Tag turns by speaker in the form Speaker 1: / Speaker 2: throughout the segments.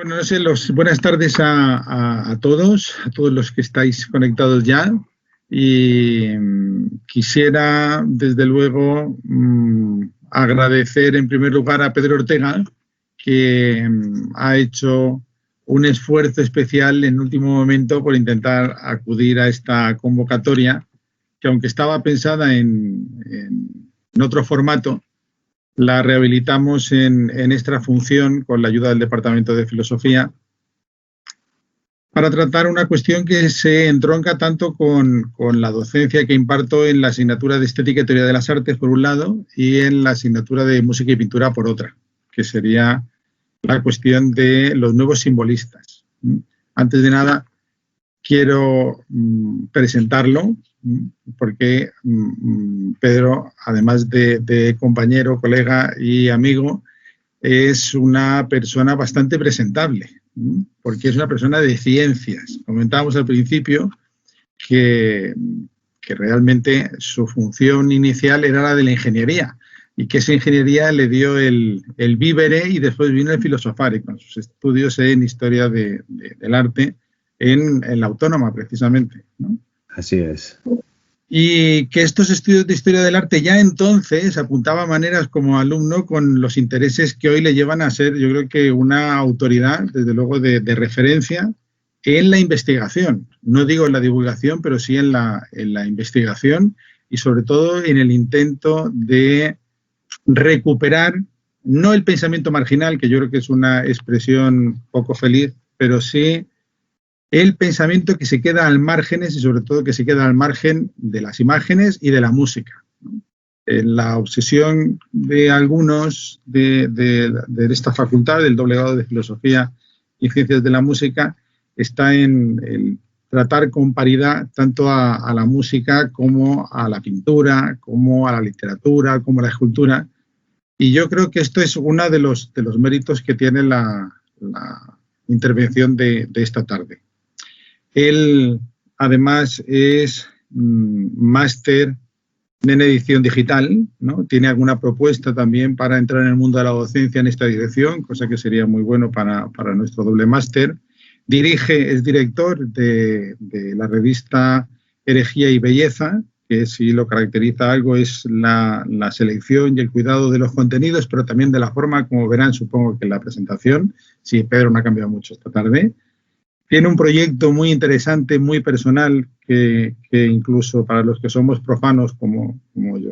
Speaker 1: Bueno, no sé, buenas tardes a todos los que estáis conectados ya. Y quisiera, desde luego, agradecer en primer lugar a Pedro Ortega, que ha hecho un esfuerzo especial en último momento por intentar acudir a esta convocatoria, que aunque estaba pensada en otro formato, la rehabilitamos en esta función con la ayuda del Departamento de Filosofía para tratar una cuestión que se entronca tanto con la docencia que imparto en la asignatura de Estética y Teoría de las Artes, por un lado, y en la asignatura de Música y Pintura, por otra, que sería la cuestión de los nuevos simbolistas. Antes de nada, quiero presentarlo, porque Pedro, además de compañero, colega y amigo, es una persona bastante presentable, porque es una persona de ciencias. Comentábamos al principio que realmente su función inicial era la de la ingeniería, y que esa ingeniería le dio el vívere y después vino el filosofare, con sus estudios en historia del arte en la Autónoma, precisamente, ¿no?
Speaker 2: Así es.
Speaker 1: Y que estos estudios de historia del arte ya entonces apuntaba maneras como alumno con los intereses que hoy le llevan a ser, yo creo que una autoridad, desde luego, de referencia en la investigación. No digo en la divulgación, pero sí en la investigación y sobre todo en el intento de recuperar, no el pensamiento marginal, que yo creo que es una expresión poco feliz, pero sí el pensamiento que se queda al márgenes y sobre todo que se queda al margen de las imágenes y de la música, ¿no? La obsesión de algunos de esta facultad, del doble grado de Filosofía y Ciencias de la Música, está en el tratar con paridad tanto a la música como a la pintura, como a la literatura, como a la escultura. Y yo creo que esto es uno de los méritos que tiene la intervención de esta tarde. Él, además, es máster en edición digital, ¿no? Tiene alguna propuesta también para entrar en el mundo de la docencia en esta dirección, cosa que sería muy bueno para nuestro doble máster. Es director de la revista Herejía y Belleza, que si lo caracteriza algo es la selección y el cuidado de los contenidos, pero también de la forma, como verán, supongo que en la presentación. Sí, Pedro no ha cambiado mucho esta tarde. Tiene un proyecto muy interesante, muy personal, que incluso para los que somos profanos como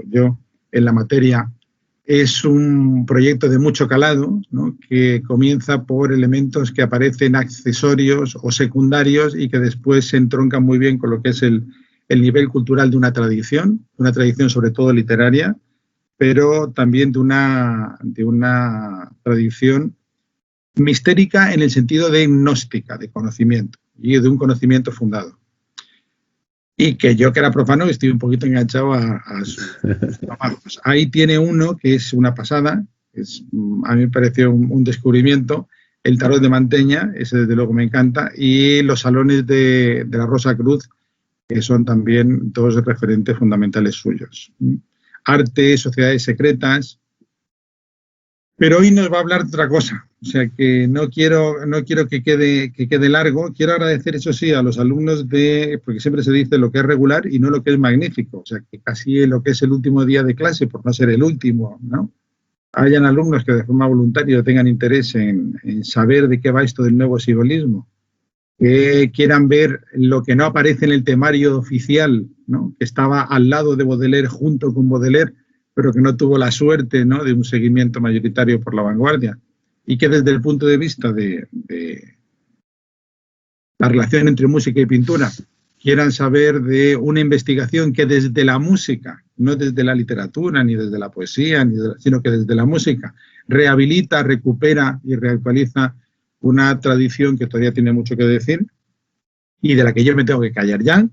Speaker 1: yo en la materia, es un proyecto de mucho calado, ¿no? Que comienza por elementos que aparecen accesorios o secundarios y que después se entroncan muy bien con lo que es el nivel cultural de una tradición sobre todo literaria, pero también de una tradición mistérica en el sentido de gnóstica, de conocimiento, y de un conocimiento fundado. Y que yo, que era profano, estoy un poquito enganchado a sus trabajos. Ahí tiene uno que es una pasada, a mí me pareció un descubrimiento, el tarot de Manteña, ese desde luego me encanta, y los salones de la Rosa Cruz, que son también dos referentes fundamentales suyos. Arte, sociedades secretas. Pero hoy nos va a hablar de otra cosa, o sea que no quiero que quede largo. Quiero agradecer, eso sí, a los alumnos porque siempre se dice lo que es regular y no lo que es magnífico, o sea que casi lo que es el último día de clase, por no ser el último, ¿no? Hayan alumnos que de forma voluntaria tengan interés en saber de qué va esto del nuevo simbolismo, que quieran ver lo que no aparece en el temario oficial, ¿no? Que estaba al lado de Baudelaire, junto con Baudelaire, pero que no tuvo la suerte, ¿no?, de un seguimiento mayoritario por la vanguardia, y que desde el punto de vista de la relación entre música y pintura quieran saber de una investigación que desde la música, no desde la literatura, ni desde la poesía, sino que desde la música, rehabilita, recupera y reactualiza una tradición que todavía tiene mucho que decir y de la que yo me tengo que callar ya.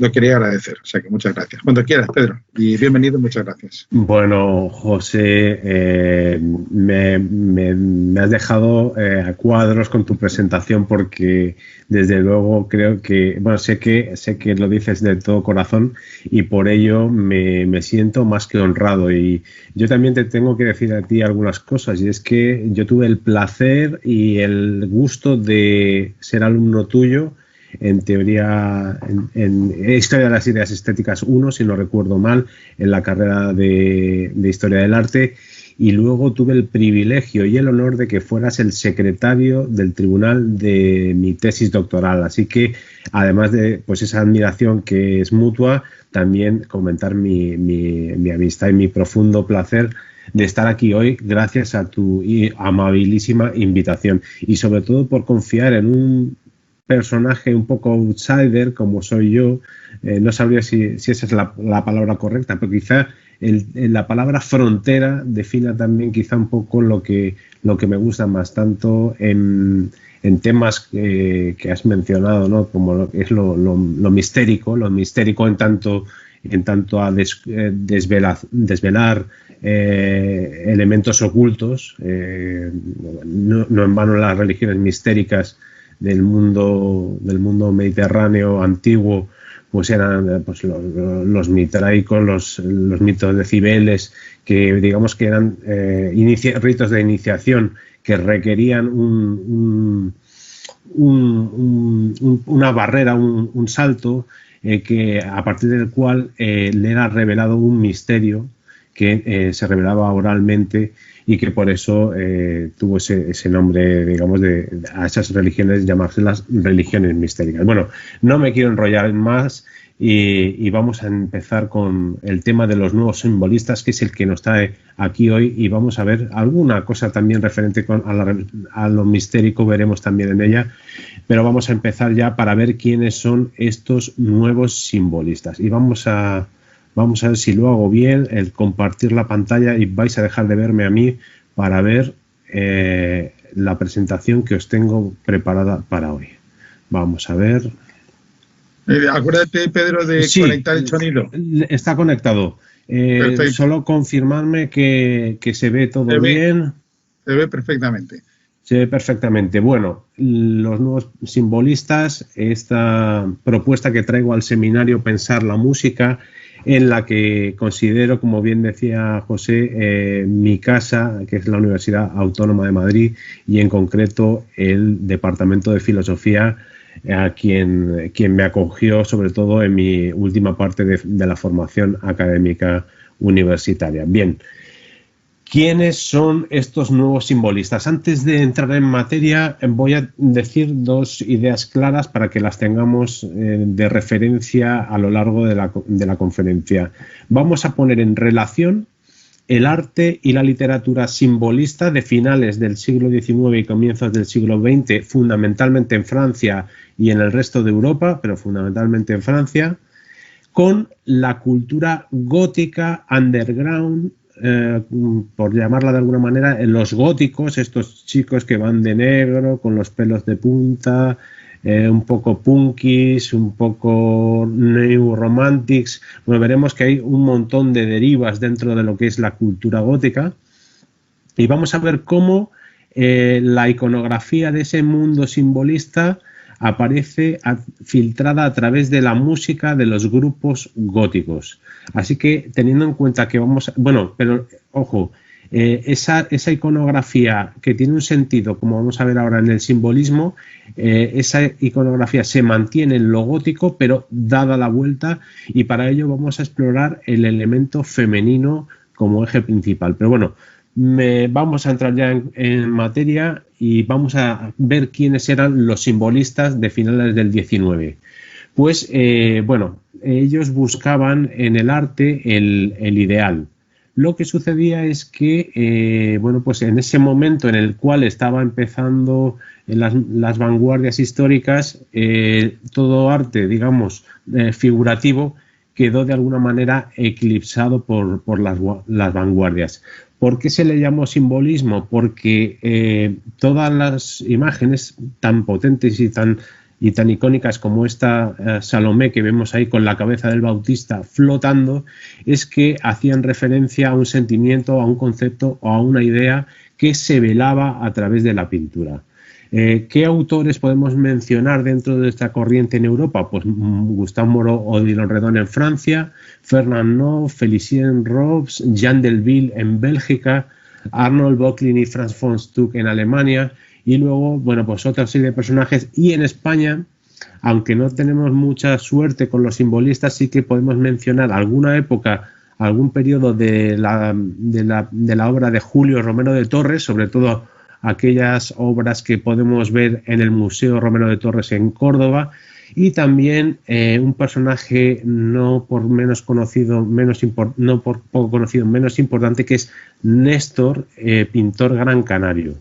Speaker 1: lo quería agradecer. O sea que muchas gracias. Cuando quieras, Pedro. Y bienvenido, muchas gracias.
Speaker 2: Bueno, José, me has dejado a cuadros con tu presentación porque desde luego creo que, bueno, sé que lo dices de todo corazón y por ello me siento más que honrado. Y yo también te tengo que decir a ti algunas cosas, y es que yo tuve el placer y el gusto de ser alumno tuyo en teoría, en Historia de las Ideas Estéticas 1, si no recuerdo mal, en la carrera de Historia del Arte, y luego tuve el privilegio y el honor de que fueras el secretario del tribunal de mi tesis doctoral. Así que, además de pues esa admiración que es mutua, también comentar mi amistad y mi profundo placer de estar aquí hoy gracias a tu amabilísima invitación y sobre todo por confiar en un personaje un poco outsider como soy yo. No sabría si esa es la palabra correcta, pero quizá la palabra frontera defina también quizá un poco lo que me gusta más, tanto en temas que has mencionado, ¿no? Como es lo mistérico en tanto a desvelar elementos ocultos. No en vano las religiones mistéricas del mundo mediterráneo antiguo pues eran pues, los mitraicos, los mitos de Cibeles, que digamos que eran ritos de iniciación que requerían una barrera, un salto, que a partir del cual le era revelado un misterio que se revelaba oralmente y que por eso tuvo ese nombre, digamos, a esas religiones, llamárselas religiones mistéricas. Bueno, no me quiero enrollar más y vamos a empezar con el tema de los nuevos simbolistas, que es el que nos trae aquí hoy, y vamos a ver alguna cosa también referente a lo mistérico, veremos también en ella, pero vamos a empezar ya para ver quiénes son estos nuevos simbolistas. Y vamos a ver si lo hago bien, el compartir la pantalla, y vais a dejar de verme a mí para ver la presentación que os tengo preparada para hoy. Vamos a ver.
Speaker 1: Acuérdate, Pedro, de conectar el sonido.
Speaker 2: Está conectado. Solo confirmarme que se ve todo bien.
Speaker 1: Se ve perfectamente.
Speaker 2: Se ve perfectamente. Bueno, los nuevos simbolistas, esta propuesta que traigo al seminario Pensar la Música, en la que considero, como bien decía José, mi casa, que es la Universidad Autónoma de Madrid, y en concreto el Departamento de Filosofía, a quien me acogió sobre todo en mi última parte de la formación académica universitaria. Bien, ¿quiénes son estos nuevos simbolistas? Antes de entrar en materia, voy a decir dos ideas claras para que las tengamos de referencia a lo largo de la conferencia. Vamos a poner en relación el arte y la literatura simbolista de finales del siglo XIX y comienzos del siglo XX, fundamentalmente en Francia y en el resto de Europa, pero fundamentalmente en Francia, con la cultura gótica underground, por llamarla de alguna manera, los góticos, estos chicos que van de negro, con los pelos de punta, un poco punkis, un poco new romantics. Bueno, veremos que hay un montón de derivas dentro de lo que es la cultura gótica, y vamos a ver cómo la iconografía de ese mundo simbolista aparece filtrada a través de la música de los grupos góticos. Así que, teniendo en cuenta que pero ojo, esa iconografía que tiene un sentido, como vamos a ver ahora en el simbolismo, esa iconografía se mantiene en lo gótico, pero dada la vuelta, y para ello vamos a explorar el elemento femenino como eje principal. Pero bueno, vamos a entrar ya en materia y vamos a ver quiénes eran los simbolistas de finales del XIX. Pues, ellos buscaban en el arte el ideal. Lo que sucedía es que, pues en ese momento en el cual estaba empezando las vanguardias históricas, todo arte, digamos, figurativo, quedó de alguna manera eclipsado por las vanguardias. ¿Por qué se le llamó simbolismo? Porque todas las imágenes tan potentes y tan y tan icónicas como esta Salomé que vemos ahí con la cabeza del Bautista flotando, es que hacían referencia a un sentimiento, a un concepto o a una idea que se velaba a través de la pintura. ¿Qué autores podemos mencionar dentro de esta corriente en Europa? Pues Gustave Moreau Odilon Redon en Francia, Fernand Neuf, Félicien Rops, Jean Delville en Bélgica, Arnold Böcklin y Franz von Stuck en Alemania, y luego, bueno, pues otra serie de personajes. Y en España, aunque no tenemos mucha suerte con los simbolistas, sí que podemos mencionar alguna época, algún periodo de la obra de Julio Romero de Torres, sobre todo aquellas obras que podemos ver en el Museo Romero de Torres en Córdoba, y también un personaje no por menos conocido, no por poco conocido, menos importante, que es Néstor, pintor gran canario.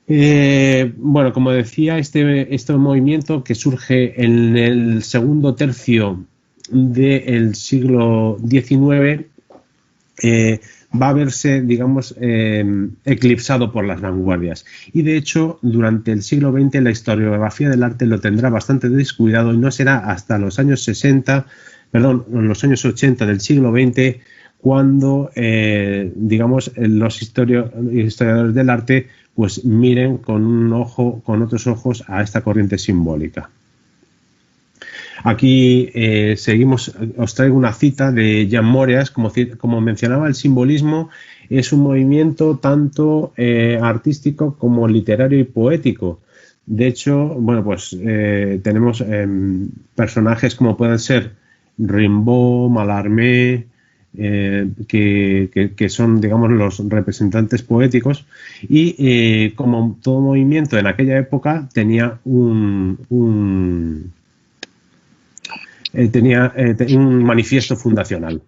Speaker 2: Bueno, como decía, este movimiento que surge en el segundo tercio del siglo XIX va a verse, digamos, eclipsado por las vanguardias. Y de hecho, durante el siglo XX la historiografía del arte lo tendrá bastante descuidado, y no será hasta los años 80 del siglo XX cuando, digamos, los historiadores del arte pues miren con otros ojos a esta corriente simbólica. Aquí seguimos, os traigo una cita de Jean Moreas. Como mencionaba, el simbolismo es un movimiento tanto artístico como literario y poético. De hecho, bueno, pues tenemos personajes como pueden ser Rimbaud, Mallarmé, que son, digamos, los representantes poéticos, y como todo movimiento en aquella época tenía un manifiesto fundacional.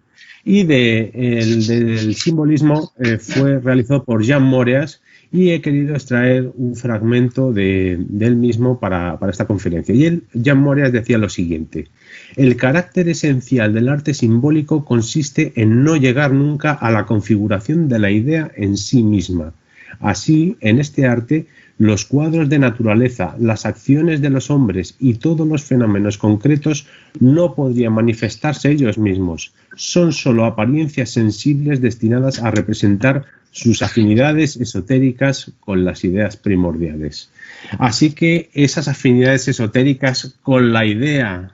Speaker 2: Y del simbolismo fue realizado por Jean Moreas, y he querido extraer un fragmento del mismo para esta conferencia. Y Jean Moreas decía lo siguiente: el carácter esencial del arte simbólico consiste en no llegar nunca a la configuración de la idea en sí misma. Así, en este arte, los cuadros de naturaleza, las acciones de los hombres y todos los fenómenos concretos no podrían manifestarse ellos mismos. Son solo apariencias sensibles destinadas a representar sus afinidades esotéricas con las ideas primordiales. Así que esas afinidades esotéricas con la idea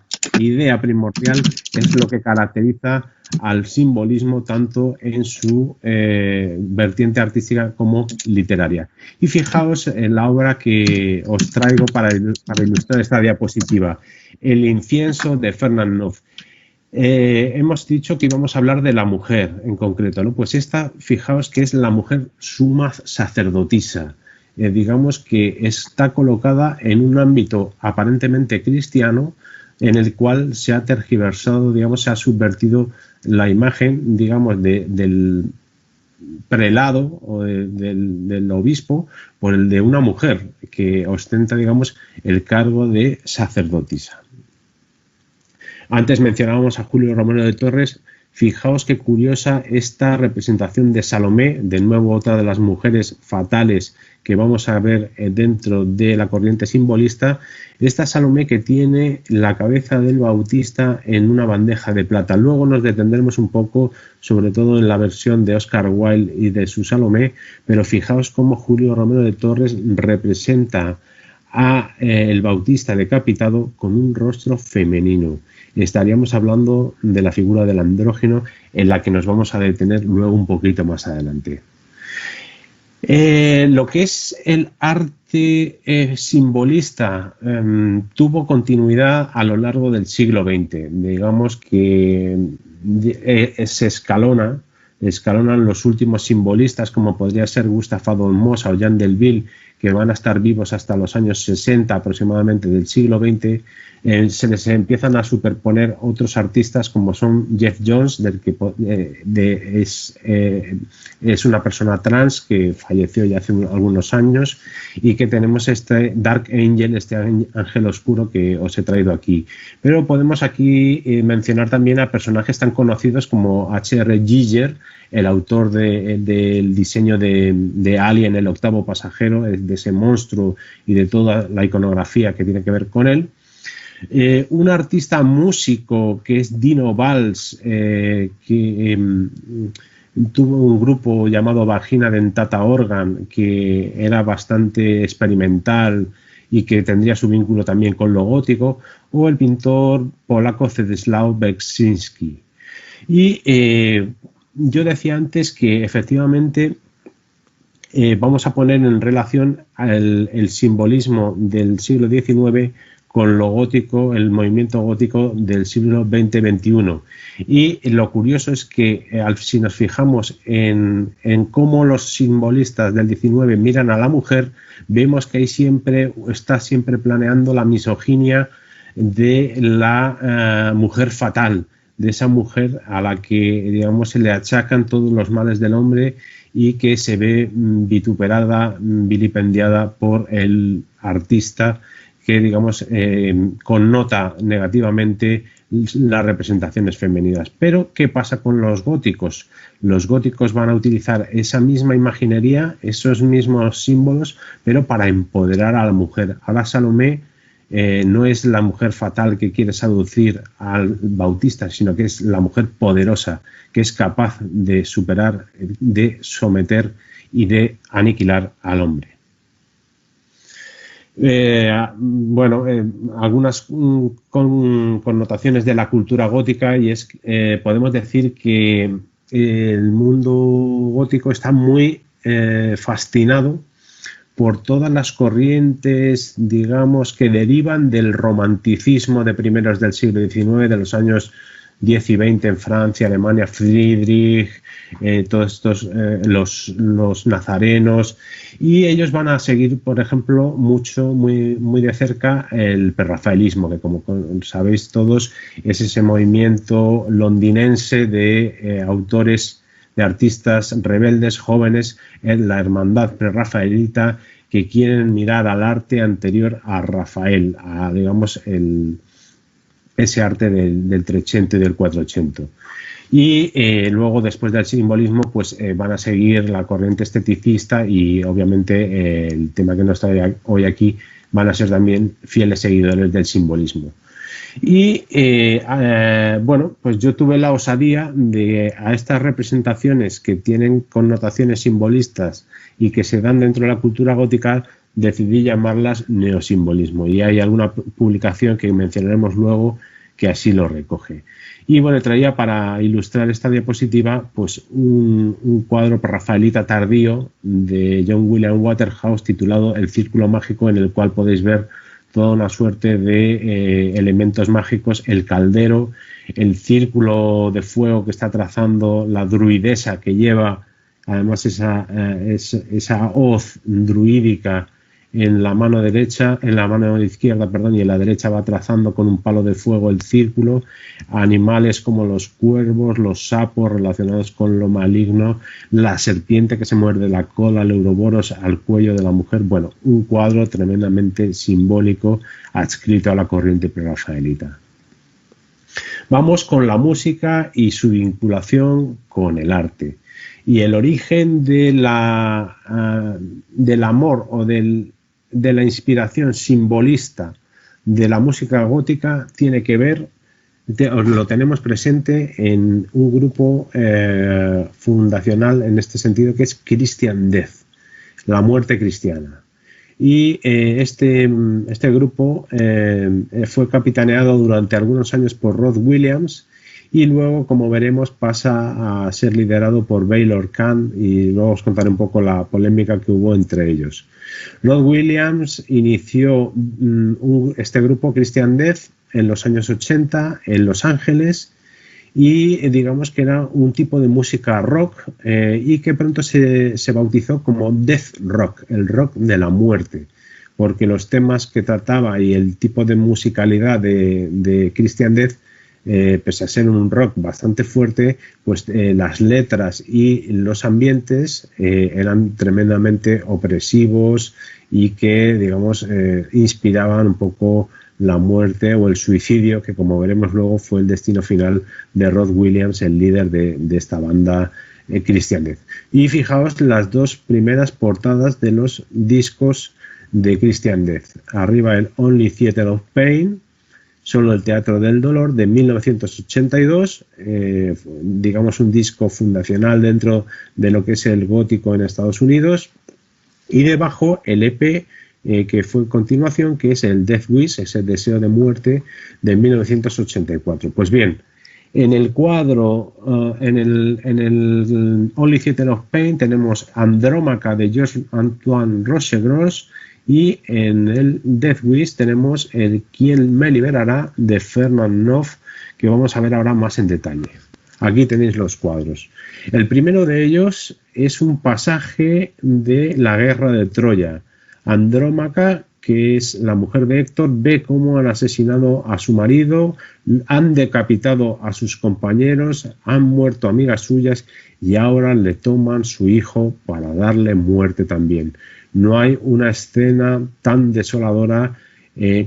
Speaker 2: primordial es lo que caracteriza al simbolismo tanto en su vertiente artística como literaria. Y fijaos en la obra que os traigo para ilustrar esta diapositiva, El incienso de Fernand Neuf. Hemos dicho que íbamos a hablar de la mujer en concreto, ¿no? Pues esta, fijaos que es la mujer suma sacerdotisa. Digamos que está colocada en un ámbito aparentemente cristiano, en el cual se ha tergiversado, digamos, se ha subvertido la imagen, digamos, del prelado o del obispo por el de una mujer que ostenta, digamos, el cargo de sacerdotisa. Antes mencionábamos a Julio Romero de Torres. Fijaos qué curiosa esta representación de Salomé, de nuevo otra de las mujeres fatales que vamos a ver dentro de la corriente simbolista. Esta Salomé que tiene la cabeza del Bautista en una bandeja de plata. Luego nos detendremos un poco, sobre todo en la versión de Oscar Wilde y de su Salomé, pero fijaos cómo Julio Romero de Torres representa a el Bautista decapitado con un rostro femenino. Estaríamos hablando de la figura del andrógeno, en la que nos vamos a detener luego un poquito más adelante. Lo que es el arte simbolista tuvo continuidad a lo largo del siglo XX. Digamos que se escalonan los últimos simbolistas, como podría ser Gustave Adolphe Mossa o Jean Delville, que van a estar vivos hasta los años 60 aproximadamente del siglo XX. Se les empiezan a superponer otros artistas como son Jeff Jones, del que es una persona trans que falleció ya hace algunos años, y que tenemos este Dark Angel, este ángel oscuro que os he traído aquí. Pero podemos aquí mencionar también a personajes tan conocidos como H.R. Giger, el autor del diseño de Alien, el octavo pasajero, de de ese monstruo y de toda la iconografía que tiene que ver con él. Un artista músico que es Dino Valls, que tuvo un grupo llamado Vagina Dentata Organ, que era bastante experimental y que tendría su vínculo también con lo gótico, o el pintor polaco Władysław Beksiński. Y yo decía antes que efectivamente vamos a poner en relación el simbolismo del siglo XIX con lo gótico, el movimiento gótico del siglo XX-XXI. Y lo curioso es que si nos fijamos en cómo los simbolistas del XIX miran a la mujer, vemos que está siempre planeando la misoginia de la mujer fatal, de esa mujer a la que, digamos, se le achacan todos los males del hombre y que se ve vituperada, vilipendiada por el artista que, digamos, connota negativamente las representaciones femeninas. Pero, ¿qué pasa con los góticos? Los góticos van a utilizar esa misma imaginería, esos mismos símbolos, pero para empoderar a la mujer. Ahora Salomé no es la mujer fatal que quiere seducir al Bautista, sino que es la mujer poderosa, que es capaz de superar, de someter y de aniquilar al hombre. Algunas connotaciones de la cultura gótica, y es podemos decir que el mundo gótico está muy fascinado por todas las corrientes, digamos, que derivan del romanticismo de primeros del siglo XIX, de los años 10 y 20 en Francia, Alemania, Friedrich, todos estos, los nazarenos, y ellos van a seguir, por ejemplo, muy de cerca el prerrafaelismo, que como sabéis todos es ese movimiento londinense de autores, de artistas rebeldes, jóvenes, en la hermandad prerrafaelita, que quieren mirar al arte anterior a Rafael, a, digamos, ese arte del 300 y del 400. Y luego, después del simbolismo, pues van a seguir la corriente esteticista y, obviamente, el tema que nos trae hoy aquí, van a ser también fieles seguidores del simbolismo. Y, pues yo tuve la osadía de, a estas representaciones que tienen connotaciones simbolistas y que se dan dentro de la cultura gótica, decidí llamarlas neosimbolismo. Y hay alguna publicación que mencionaremos luego que así lo recoge. Y bueno, traía para ilustrar esta diapositiva pues un cuadro prerrafaelita tardío de John William Waterhouse titulado El Círculo Mágico, en el cual podéis ver toda una suerte de elementos mágicos, el caldero, el círculo de fuego que está trazando la druidesa, que lleva además esa hoz druídica en la mano derecha, en la mano izquierda, perdón, y en la derecha va trazando con un palo de fuego el círculo, animales como los cuervos, los sapos relacionados con lo maligno, la serpiente que se muerde la cola, el Ouroboros al cuello de la mujer. Bueno, un cuadro tremendamente simbólico adscrito a la corriente prerrafaelita. Vamos con la música y su vinculación con el arte. Y el origen del amor o de la inspiración simbolista de la música gótica tiene que ver, lo tenemos presente en un grupo fundacional en este sentido, que es Christian Death, la muerte cristiana. Y este grupo fue capitaneado durante algunos años por Rod Williams, y luego, como veremos, pasa a ser liderado por Baylor Kahn, y luego os contaré un poco la polémica que hubo entre ellos. Rod Williams inició este grupo Christian Death en los años 80 en Los Ángeles, y digamos que era un tipo de música rock y que pronto se bautizó como Death Rock, el rock de la muerte, porque los temas que trataba y el tipo de musicalidad de Christian Death, pese a ser un rock bastante fuerte, pues las letras y los ambientes eran tremendamente opresivos y que, digamos, inspiraban un poco la muerte o el suicidio, que como veremos luego fue el destino final de Rod Williams, el líder de esta banda Christian Death. Y fijaos las dos primeras portadas de los discos de Christian Death. Arriba el Only Theatre of Pain, solo el Teatro del Dolor, de 1982, digamos un disco fundacional dentro de lo que es el gótico en Estados Unidos. Y debajo el EP que fue continuación, que es el Death Wish, ese deseo de muerte, de 1984. Pues bien, en el cuadro, en el Only Theatre of Pain tenemos Andrómaca de Georges Antoine Rochegros, y en el Death Wish tenemos el ¿Quién me liberará? De Fernand Neuf, que vamos a ver ahora más en detalle. Aquí tenéis los cuadros. El primero de ellos es un pasaje de la guerra de Troya. Andrómaca, que es la mujer de Héctor, ve cómo han asesinado a su marido, han decapitado a sus compañeros, han muerto amigas suyas y ahora le toman su hijo para darle muerte también. No hay una escena tan desoladora,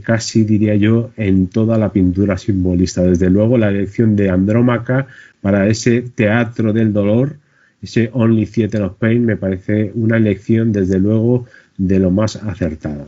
Speaker 2: casi diría yo, en toda la pintura simbolista. Desde luego la elección de Andrómaca para ese teatro del dolor, ese Only Theatre of Pain, me parece una elección desde luego de lo más acertada.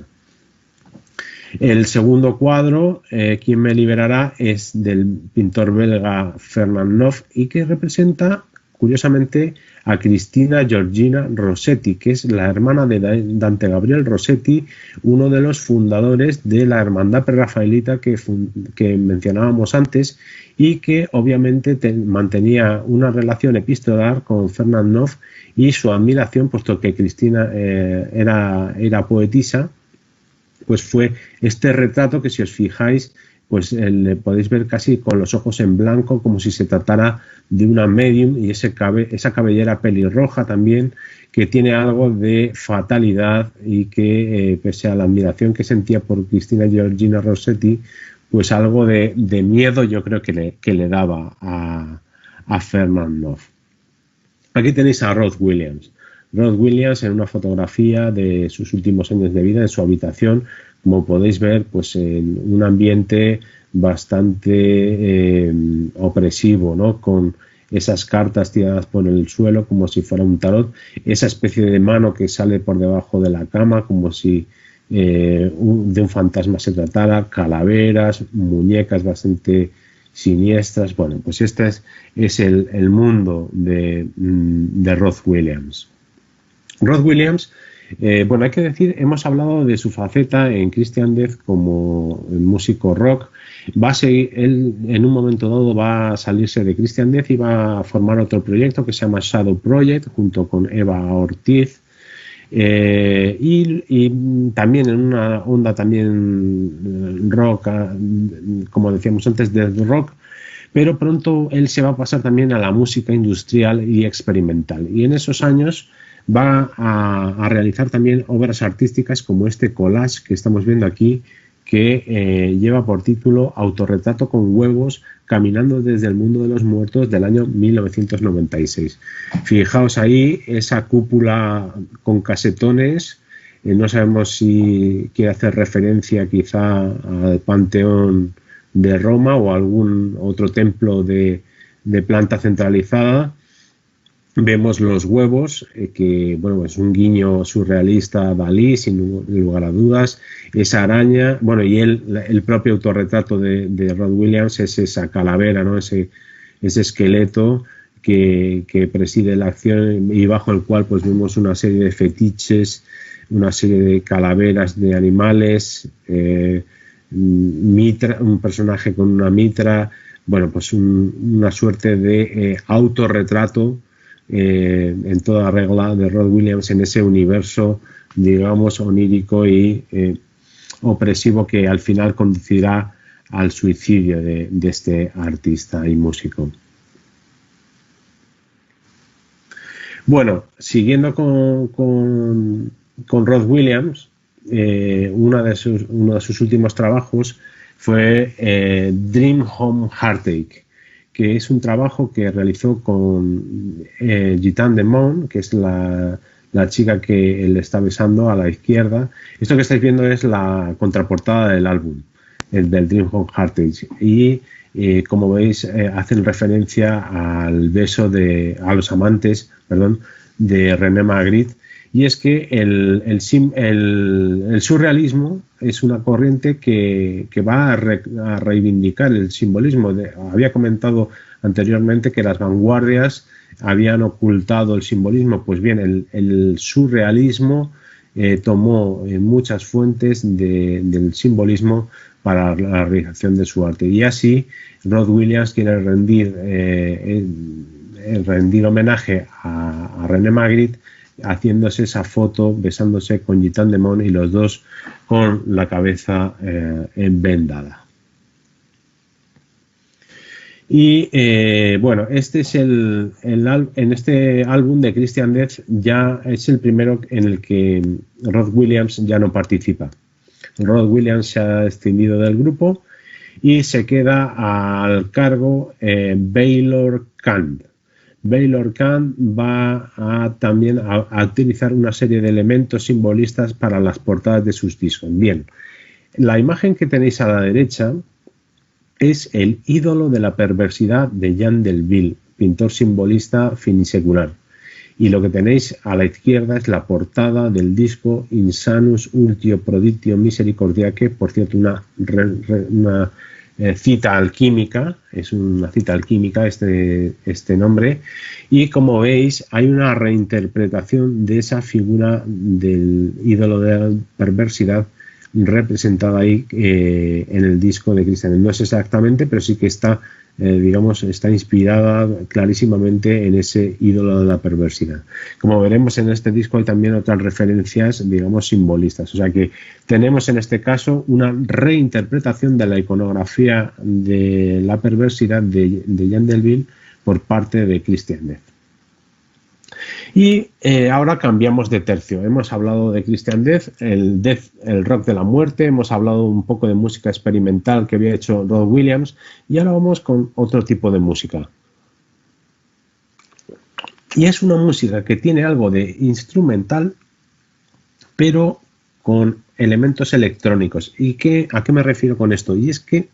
Speaker 2: El segundo cuadro, ¿Quién me liberará?, es del pintor belga Fernand Neuf y que representa, curiosamente, a Cristina Georgina Rossetti, que es la hermana de Dante Gabriel Rossetti, uno de los fundadores de la hermandad prerrafaelita que mencionábamos antes y que obviamente mantenía una relación epistolar con Fernand Neuf y su admiración, puesto que Cristina era poetisa, pues fue este retrato que, si os fijáis, pues le podéis ver casi con los ojos en blanco, como si se tratara de una medium, y esa cabellera pelirroja también, que tiene algo de fatalidad y que, pese a la admiración que sentía por Cristina Georgina Rossetti, pues algo de miedo yo creo que le daba a Fernand Neuf. Aquí tenéis a Rod Williams. Rod Williams en una fotografía de sus últimos años de vida en su habitación, como podéis ver, pues en un ambiente bastante opresivo, ¿no? Con esas cartas tiradas por el suelo como si fuera un tarot, esa especie de mano que sale por debajo de la cama como si de un fantasma se tratara, calaveras, muñecas bastante siniestras. Bueno, pues este es el mundo de Rod Williams. Rod Williams, bueno, hay que decir, hemos hablado de su faceta en Christian Death como músico rock. Va a seguir, él en un momento dado va a salirse de Christian Death y va a formar otro proyecto que se llama Shadow Project junto con Eva Ortiz, y también en una onda también rock, como decíamos antes, death rock, pero pronto él se va a pasar también a la música industrial y experimental, y en esos años va a realizar también obras artísticas como este collage que estamos viendo aquí, que lleva por título Autorretrato con huevos, caminando desde el mundo de los muertos, del año 1996. Fijaos ahí esa cúpula con casetones, no sabemos si quiere hacer referencia quizá al Panteón de Roma o a algún otro templo de planta centralizada. Vemos los huevos, que bueno, es un guiño surrealista a Dalí, sin lugar a dudas. Esa araña, bueno, y el propio autorretrato de Rod Williams es esa calavera, ¿no? Ese esqueleto que preside la acción y bajo el cual pues vemos una serie de fetiches, una serie de calaveras de animales, mitra, un personaje con una mitra, bueno, pues una suerte de autorretrato en toda regla de Rod Williams en ese universo, digamos, onírico y opresivo que al final conducirá al suicidio de este artista y músico. Bueno, siguiendo con Rod Williams, uno de sus últimos trabajos fue Dream Home Heartache, que es un trabajo que realizó con Gitane Demont, que es la chica que le está besando a la izquierda. Esto que estáis viendo es la contraportada del álbum, el del Dream Home Heartache. Y como veis, hacen referencia al beso a los amantes, perdón, de René Magritte. Y es que el surrealismo es una corriente que va a reivindicar el simbolismo. Había comentado anteriormente que las vanguardias habían ocultado el simbolismo. Pues bien, el surrealismo tomó muchas fuentes del simbolismo para la realización de su arte. Y así Rod Williams quiere rendir homenaje a René Magritte, haciéndose esa foto besándose con Gitán de Mon y los dos con la cabeza vendada. Y bueno, este es en este álbum de Christian Death ya es el primero en el que Rod Williams ya no participa. Rod Williams se ha extendido del grupo y se queda al cargo Baylor Kahn. Baylor Kahn va también a utilizar una serie de elementos simbolistas para las portadas de sus discos. Bien, la imagen que tenéis a la derecha es el ídolo de la perversidad de Jean Delville, pintor simbolista finisecular. Y lo que tenéis a la izquierda es la portada del disco Insanus Ultio Proditio Misericordiae, por cierto, una cita alquímica, es una cita alquímica este nombre, y como veis hay una reinterpretación de esa figura del ídolo de la perversidad representada ahí en el disco de Christian. No es exactamente, pero sí que está, está inspirada clarísimamente en ese ídolo de la perversidad. Como veremos en este disco hay también otras referencias, digamos, simbolistas. O sea que tenemos en este caso una reinterpretación de la iconografía de la perversidad de Jean Delville por parte de Christian Death. Y ahora cambiamos de tercio. Hemos hablado de Christian Death, el rock de la muerte, hemos hablado un poco de música experimental que había hecho Rod Williams, y ahora vamos con otro tipo de música. Y es una música que tiene algo de instrumental, pero con elementos electrónicos. ¿Y a qué me refiero con esto? Y es que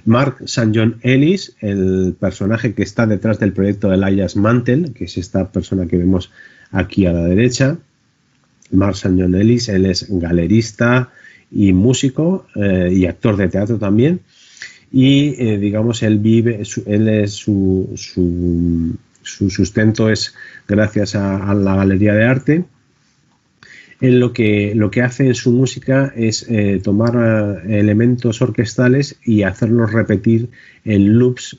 Speaker 2: Mark St. John Ellis, el personaje que está detrás del proyecto de Elias Mantel, que es esta persona que vemos aquí a la derecha, Mark St. John Ellis, él es galerista y músico y actor de teatro también, y digamos su sustento es gracias a la galería de arte. Él lo que hace en su música es tomar elementos orquestales y hacerlos repetir en loops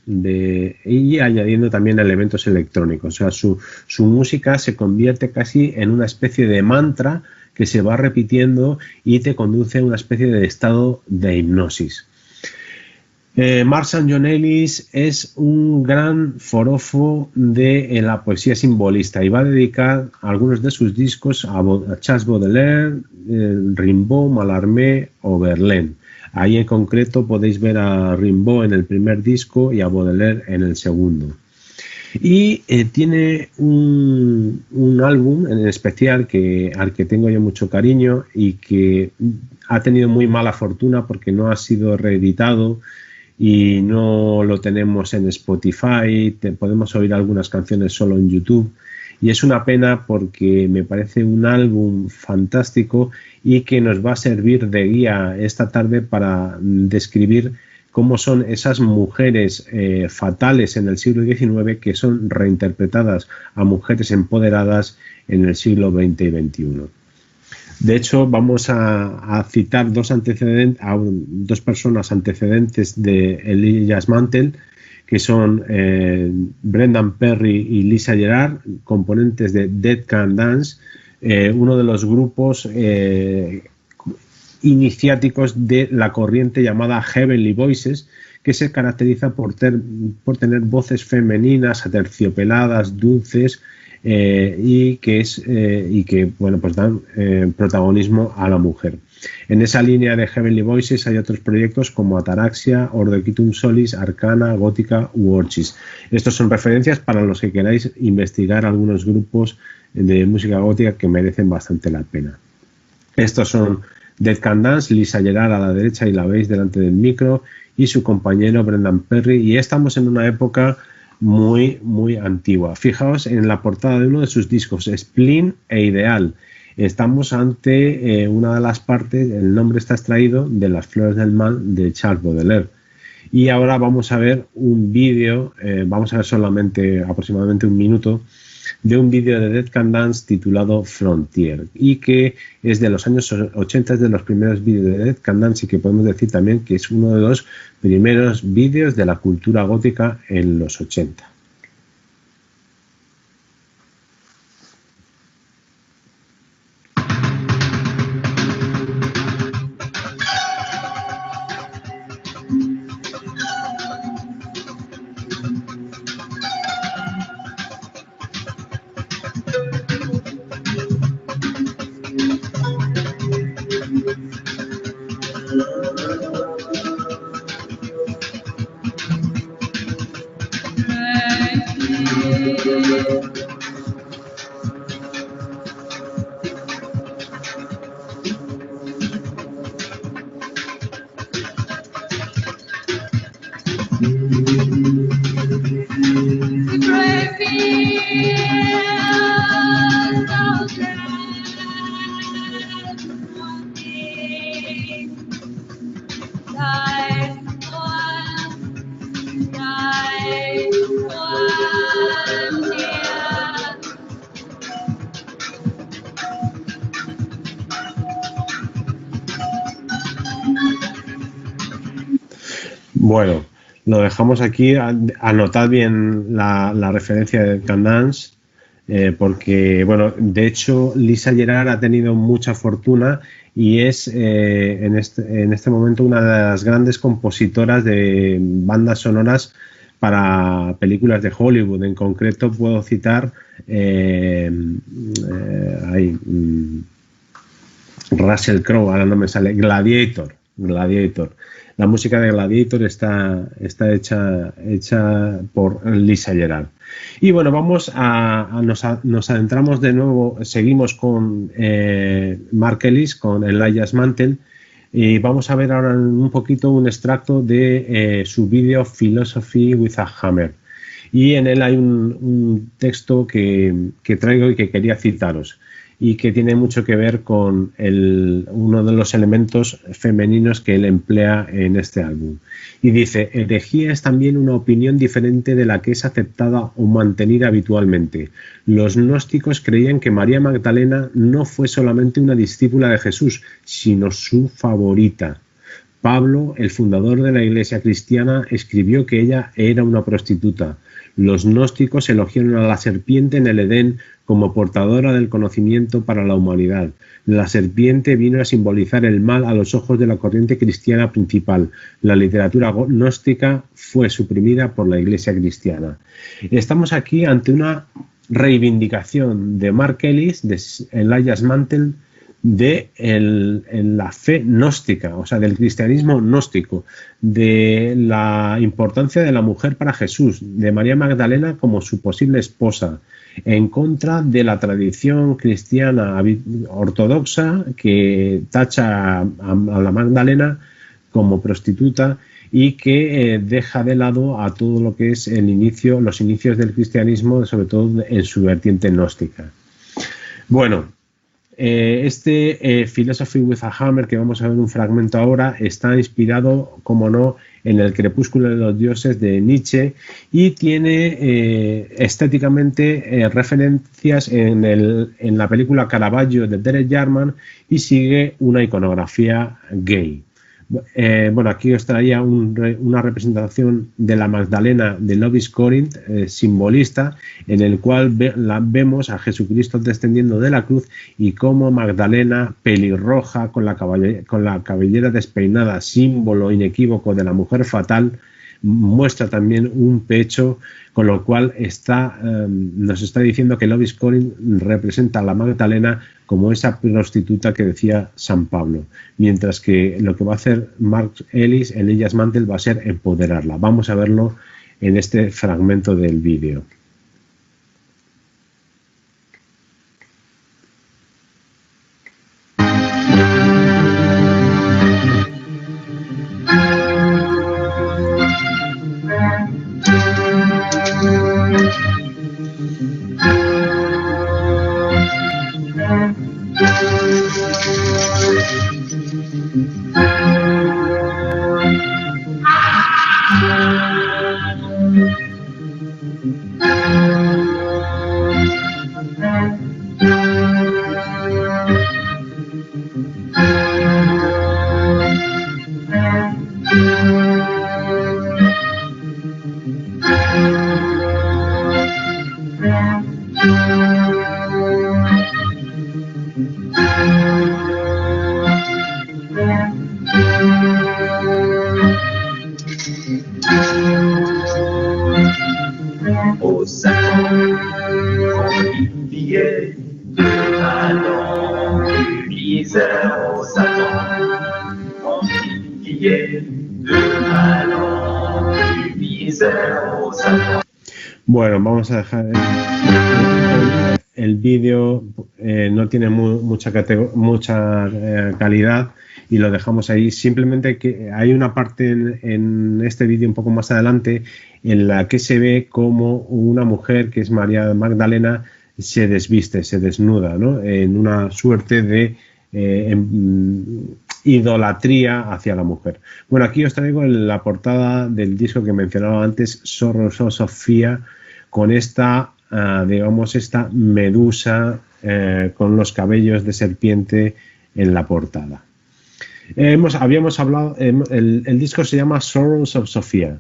Speaker 2: y añadiendo también elementos electrónicos. O sea, su música se convierte casi en una especie de mantra que se va repitiendo y te conduce a una especie de estado de hipnosis. Mark St. John Ellis es un gran forofo de la poesía simbolista y va a dedicar algunos de sus discos a Charles Baudelaire, Rimbaud, Mallarmé o Verlaine. Ahí en concreto podéis ver a Rimbaud en el primer disco y a Baudelaire en el segundo. Y tiene un álbum en especial al que tengo yo mucho cariño y que ha tenido muy mala fortuna porque no ha sido reeditado y no lo tenemos en Spotify, podemos oír algunas canciones solo en YouTube, y es una pena porque me parece un álbum fantástico y que nos va a servir de guía esta tarde para describir cómo son esas mujeres fatales en el siglo XIX que son reinterpretadas a mujeres empoderadas en el siglo XX y XXI. De hecho, vamos a citar dos personas antecedentes de Elias Mantel, que son Brendan Perry y Lisa Gerard, componentes de Dead Can Dance, uno de los grupos iniciáticos de la corriente llamada Heavenly Voices, que se caracteriza por tener voces femeninas, aterciopeladas, dulces, y que bueno, pues dan protagonismo a la mujer. En esa línea de Heavenly Voices hay otros proyectos como Ataraxia, Ordo Equitum Solis, Arcana, Gótica u Orchis. Estos son referencias para los que queráis investigar algunos grupos de música gótica que merecen bastante la pena. Estos son Dead Can Dance, Lisa Gerrard a la derecha y la veis delante del micro, y su compañero Brendan Perry, y estamos en una época muy, muy antigua. Fijaos en la portada de uno de sus discos, Spleen e Ideal. Estamos ante una de las partes, el nombre está extraído de Las Flores del Mal de Charles Baudelaire. Y ahora vamos a ver un vídeo, vamos a ver solamente aproximadamente un minuto, de un vídeo de Dead Can Dance titulado Frontier, y que es de los años 80, es de los primeros vídeos de Dead Can Dance, y que podemos decir también que es uno de los primeros vídeos de la cultura gótica en los 80. Bueno, lo dejamos aquí. Anotad bien la referencia de Can Dance, porque, bueno, de hecho, Lisa Gerrard ha tenido mucha fortuna y es en este momento una de las grandes compositoras de bandas sonoras para películas de Hollywood. En concreto, puedo citar Russell Crowe, ahora no me sale, Gladiator. La música de Gladiator está hecha por Lisa Gerrard. Y bueno, nos adentramos de nuevo, seguimos con Mark Ellis, con Elijah Mantel, y vamos a ver ahora un poquito un extracto de su vídeo Philosophy with a Hammer. Y en él hay un texto que traigo y que quería citaros, y que tiene mucho que ver con uno de los elementos femeninos que él emplea en este álbum. Y dice: herejía es también una opinión diferente de la que es aceptada o mantenida habitualmente. Los gnósticos creían que María Magdalena no fue solamente una discípula de Jesús, sino su favorita. Pablo, el fundador de la Iglesia cristiana, escribió que ella era una prostituta. Los gnósticos elogiaron a la serpiente en el Edén como portadora del conocimiento para la humanidad. La serpiente vino a simbolizar el mal a los ojos de la corriente cristiana principal. La literatura gnóstica fue suprimida por la Iglesia cristiana. Estamos aquí ante una reivindicación de Mark Ellis, de Elijah Mantel, de la fe gnóstica, o sea, del cristianismo gnóstico, de la importancia de la mujer para Jesús, de María Magdalena como su posible esposa, en contra de la tradición cristiana ortodoxa que tacha a la Magdalena como prostituta y que deja de lado a todo lo que es los inicios del cristianismo, sobre todo en su vertiente gnóstica. Bueno, Philosophy with a Hammer, que vamos a ver un fragmento ahora, está inspirado, como no, en El crepúsculo de los dioses de Nietzsche, y tiene estéticamente referencias en la película Caravaggio de Derek Jarman, y sigue una iconografía gay. Bueno, aquí os traía una representación de la Magdalena de Lovis Corinth, simbolista, en el cual vemos a Jesucristo descendiendo de la cruz y como Magdalena, pelirroja, con la cabellera despeinada, símbolo inequívoco de la mujer fatal, muestra también un pecho, con lo cual nos está diciendo que Lovis Corinth representa a la Magdalena como esa prostituta que decía San Pablo, mientras que lo que va a hacer Mark Ellis en Elijah Mantel va a ser empoderarla. Vamos a verlo en este fragmento del vídeo.
Speaker 3: misère au Satan, en qui est de malin, du misère au Satan.
Speaker 2: Bueno, vamos a dejar el vídeo, no tiene mucha calidad y lo dejamos ahí. Simplemente que hay una parte en este vídeo un poco más adelante en la que se ve como una mujer, que es María Magdalena, se desviste, se desnuda, ¿no? En una suerte de idolatría hacia la mujer. Bueno, aquí os traigo la portada del disco que mencionaba antes, Sorrows of Sophia, con esta, digamos, esta medusa con los cabellos de serpiente en la portada. Habíamos hablado, el disco se llama Sorrows of Sophia.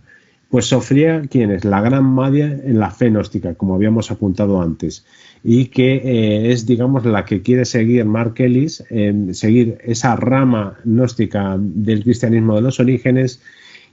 Speaker 2: Pues Sofía, ¿quién es? La gran madre en la fe gnóstica, como habíamos apuntado antes, y que es, digamos, la que quiere seguir Mark Ellis, seguir esa rama gnóstica del cristianismo de los orígenes,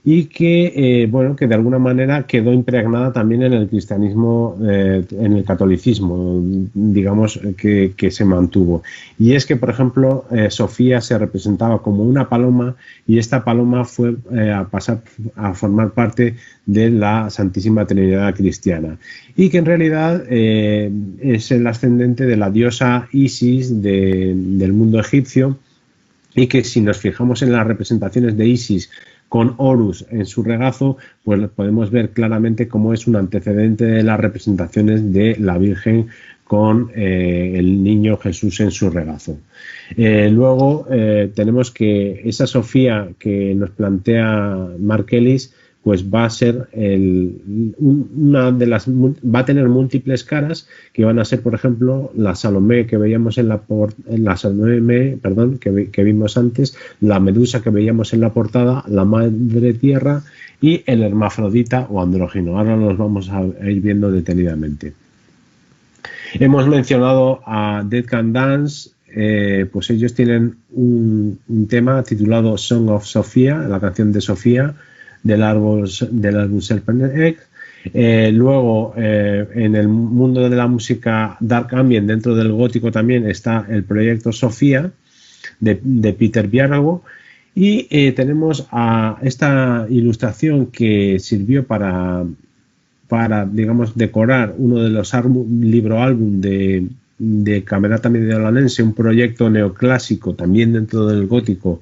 Speaker 2: y que, bueno, que de alguna manera quedó impregnada también en el cristianismo, en el catolicismo, digamos, que se mantuvo. Y es que, por ejemplo, Sofía se representaba como una paloma y esta paloma fue a pasar a formar parte de la Santísima Trinidad cristiana. Y que en realidad es el ascendente de la diosa Isis del mundo egipcio, y que si nos fijamos en las representaciones de Isis con Horus en su regazo, pues podemos ver claramente cómo es un antecedente de las representaciones de la Virgen con el niño Jesús en su regazo. Luego tenemos que esa Sofía que nos plantea Mark Ellis, pues va a ser va a tener múltiples caras, que van a ser, por ejemplo, la Salomé que veíamos que vimos antes, la Medusa que veíamos en la portada, la Madre Tierra y el hermafrodita o andrógino. Ahora los vamos a ir viendo detenidamente. Hemos mencionado a Dead Can Dance. Pues ellos tienen un tema titulado Song of Sophia, la canción de Sofía, del álbum Serpent Egg. Luego, en el mundo de la música Dark Ambient, dentro del gótico también está el proyecto Sofía de Peter Bjargo. Y tenemos a esta ilustración que sirvió para digamos, decorar uno de los libro-álbum de Camerata Mediolanense, un proyecto neoclásico también dentro del gótico,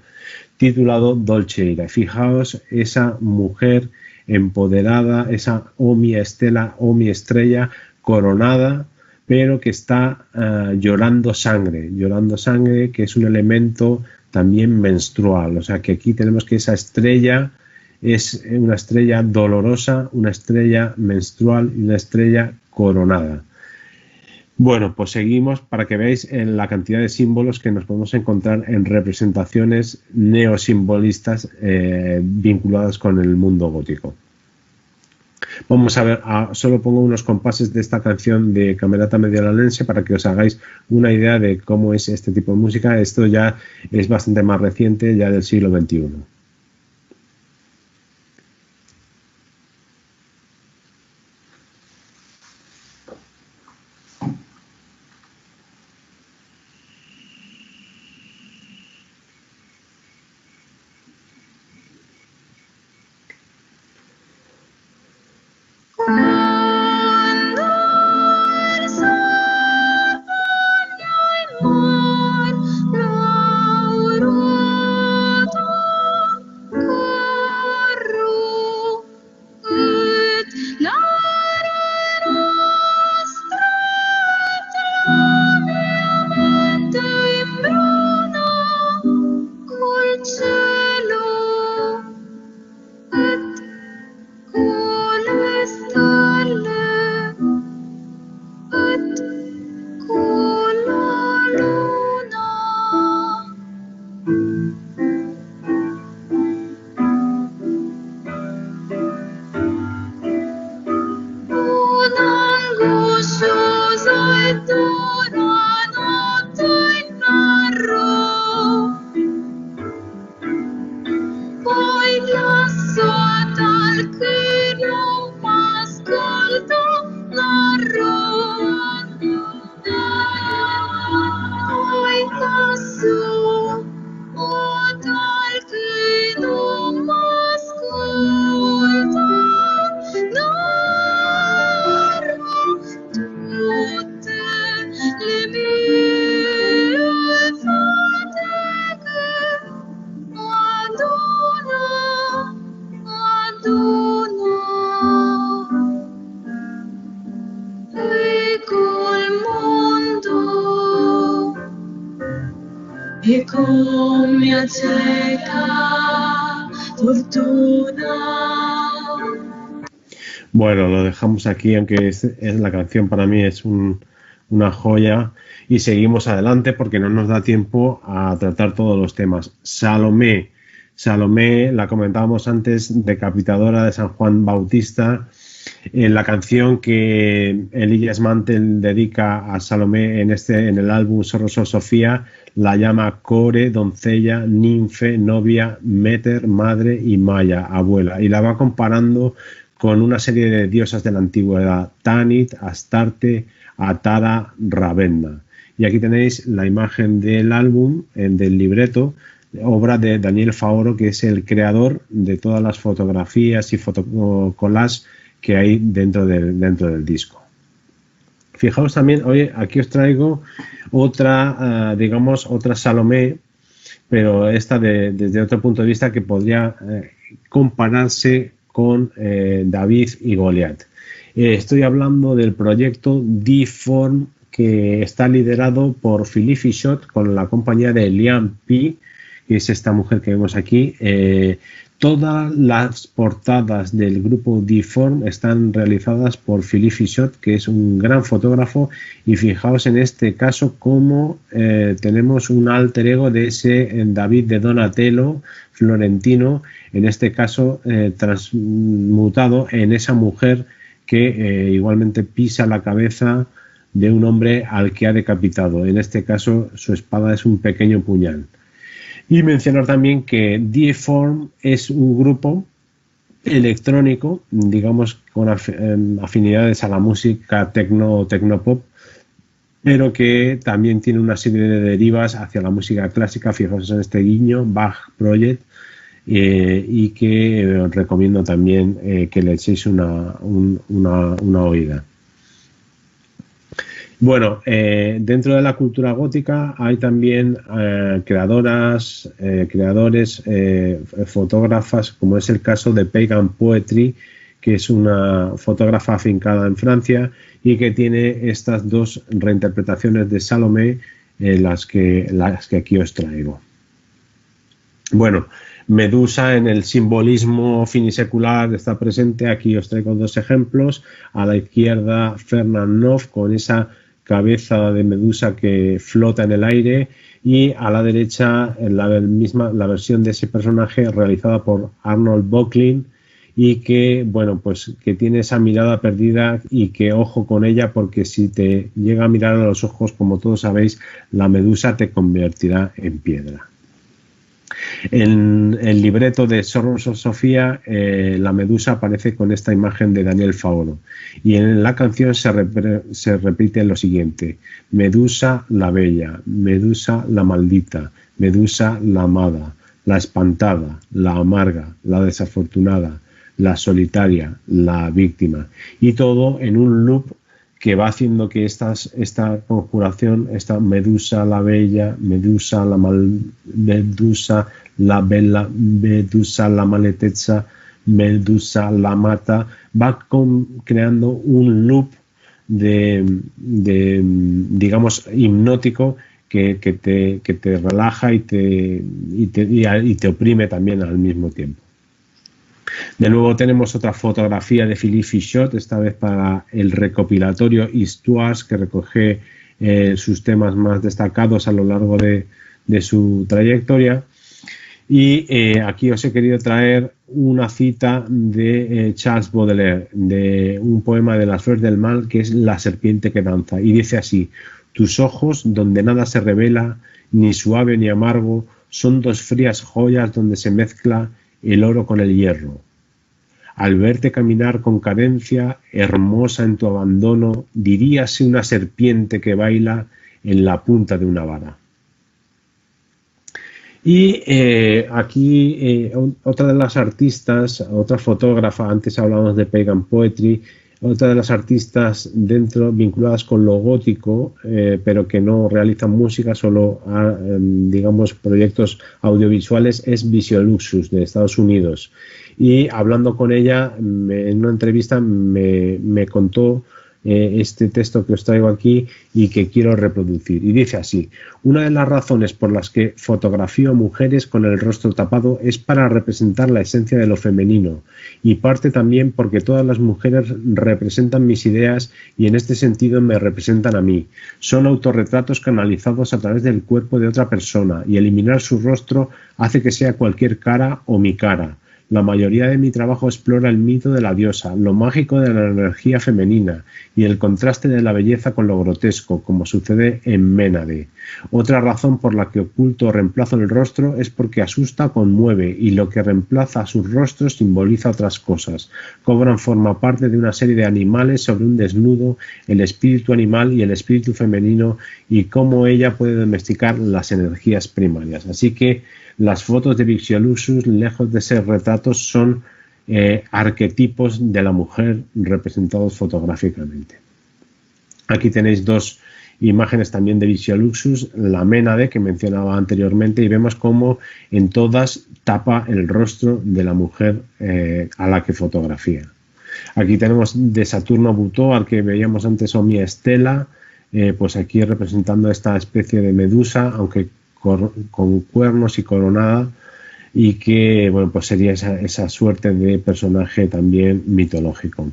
Speaker 2: titulado Dolce Ira. Fijaos esa mujer empoderada, esa Omi Estela, Omi Estrella, coronada, pero que está llorando sangre, que es un elemento también menstrual. O sea que aquí tenemos que esa estrella es una estrella dolorosa, una estrella menstrual y una estrella coronada. Bueno, pues seguimos para que veáis la cantidad de símbolos que nos podemos encontrar en representaciones neosimbolistas vinculadas con el mundo gótico. Vamos a ver, solo pongo unos compases de esta canción de Camerata Mediolanense para que os hagáis una idea de cómo es este tipo de música. Esto ya es bastante más reciente, ya del siglo XXI.
Speaker 4: e come acceca fortuna.
Speaker 2: Bueno, lo dejamos aquí, aunque es la canción para mí es una joya, y seguimos adelante porque no nos da tiempo a tratar todos los temas. Salomé, la comentábamos antes, decapitadora de San Juan Bautista, la canción que Elías Mantel dedica a Salomé en el álbum Sorro Sor Sofía, la llama core, doncella, ninfe, novia, meter, madre y maya, abuela, y la va comparando con una serie de diosas de la antigüedad, Tanit, Astarte, Atara, Ravenna. Y aquí tenéis la imagen del álbum, del libreto, obra de Daniel Faoro, que es el creador de todas las fotografías y fotocollages que hay dentro del disco. Fijaos también, hoy aquí os traigo otra, otra Salomé, pero esta desde otro punto de vista que podría compararse con David y Goliat. Estoy hablando del proyecto D-Form, que está liderado por Philippe Fichot con la compañía de Liam P, que es esta mujer que vemos aquí. Todas las portadas del grupo D-Form están realizadas por Philippe Fichot, que es un gran fotógrafo, y fijaos en este caso cómo tenemos un alter ego de ese David de Donatello florentino, en este caso transmutado en esa mujer que igualmente pisa la cabeza de un hombre al que ha decapitado. En este caso su espada es un pequeño puñal. Y mencionar también que D-Form es un grupo electrónico, digamos, con afinidades a la música tecnopop, pero que también tiene una serie de derivas hacia la música clásica. Fijaos en este guiño, Bach Project, y que recomiendo también que le echéis una oída. Bueno, dentro de la cultura gótica hay también creadores, fotógrafas, como es el caso de Pagan Poetry, que es una fotógrafa afincada en Francia y que tiene estas dos reinterpretaciones de Salomé, las que aquí os traigo. Bueno, Medusa en el simbolismo finisecular está presente. Aquí os traigo dos ejemplos. A la izquierda, Fernand Noff con esa cabeza de Medusa que flota en el aire, y a la derecha la versión de ese personaje realizada por Arnold Böcklin, y que, bueno, pues que tiene esa mirada perdida, y que ojo con ella, porque si te llega a mirar a los ojos, como todos sabéis, la Medusa te convertirá en piedra. En el libreto de Sorro Sor Sofía, la Medusa aparece con esta imagen de Daniel Faoro, y en la canción se repite lo siguiente: Medusa la bella, Medusa la maldita, Medusa la amada, la espantada, la amarga, la desafortunada, la solitaria, la víctima, y todo en un loop que va haciendo que esta conjuración, esta Medusa la bella, Medusa la Medusa la bella, Medusa la maletezza, Medusa la mata, va creando un loop digamos, hipnótico que te relaja y te oprime también al mismo tiempo. De nuevo tenemos otra fotografía de Philippe Fichot, esta vez para el recopilatorio Histoires, que recoge sus temas más destacados a lo largo de su trayectoria. Y aquí os he querido traer una cita de Charles Baudelaire, de un poema de Las Flores del Mal, que es La serpiente que danza, y dice así: tus ojos, donde nada se revela, ni suave ni amargo, son dos frías joyas donde se mezcla el oro con el hierro. Al verte caminar con cadencia, hermosa en tu abandono, diríase una serpiente que baila en la punta de una vara. Y aquí otra de las artistas, otra fotógrafa, antes hablábamos de Pagan Poetry, otra de las artistas vinculadas con lo gótico, pero que no realizan música, solo digamos proyectos audiovisuales, es Visioluxus, de Estados Unidos. Y hablando con ella en una entrevista me contó este texto que os traigo aquí y que quiero reproducir. Y dice así: una de las razones por las que fotografío a mujeres con el rostro tapado es para representar la esencia de lo femenino, y parte también porque todas las mujeres representan mis ideas y en este sentido me representan a mí. Son autorretratos canalizados a través del cuerpo de otra persona, y eliminar su rostro hace que sea cualquier cara o mi cara. La mayoría de mi trabajo explora el mito de la diosa, lo mágico de la energía femenina y el contraste de la belleza con lo grotesco, como sucede en Ménade. Otra razón por la que oculto o reemplazo el rostro es porque asusta o conmueve, y lo que reemplaza a sus rostros simboliza otras cosas. Cobran forma parte de una serie de animales sobre un desnudo, el espíritu animal y el espíritu femenino, y cómo ella puede domesticar las energías primarias. Así que las fotos de Vixioluxus, lejos de ser retratos, son arquetipos de la mujer representados fotográficamente. Aquí tenéis dos imágenes también de Vixioluxus, la Ménade que mencionaba anteriormente, y vemos cómo en todas tapa el rostro de la mujer a la que fotografía. Aquí tenemos de Saturno Butó, al que veíamos antes, Omnia Stella, pues aquí representando esta especie de medusa, aunque con cuernos y coronada, y que bueno, pues sería esa suerte de personaje también mitológico.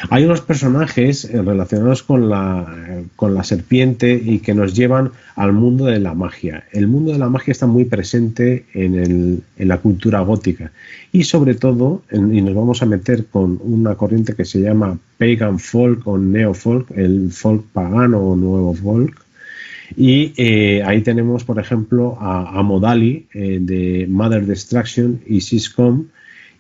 Speaker 2: Hay unos personajes relacionados con la serpiente y que nos llevan al mundo de la magia. El mundo de la magia está muy presente en la cultura gótica, y sobre todo, y nos vamos a meter con una corriente que se llama Pagan Folk o Neofolk, el folk pagano o nuevo folk. Y ahí tenemos, por ejemplo, a Modali de Mother Destruction y Siscom,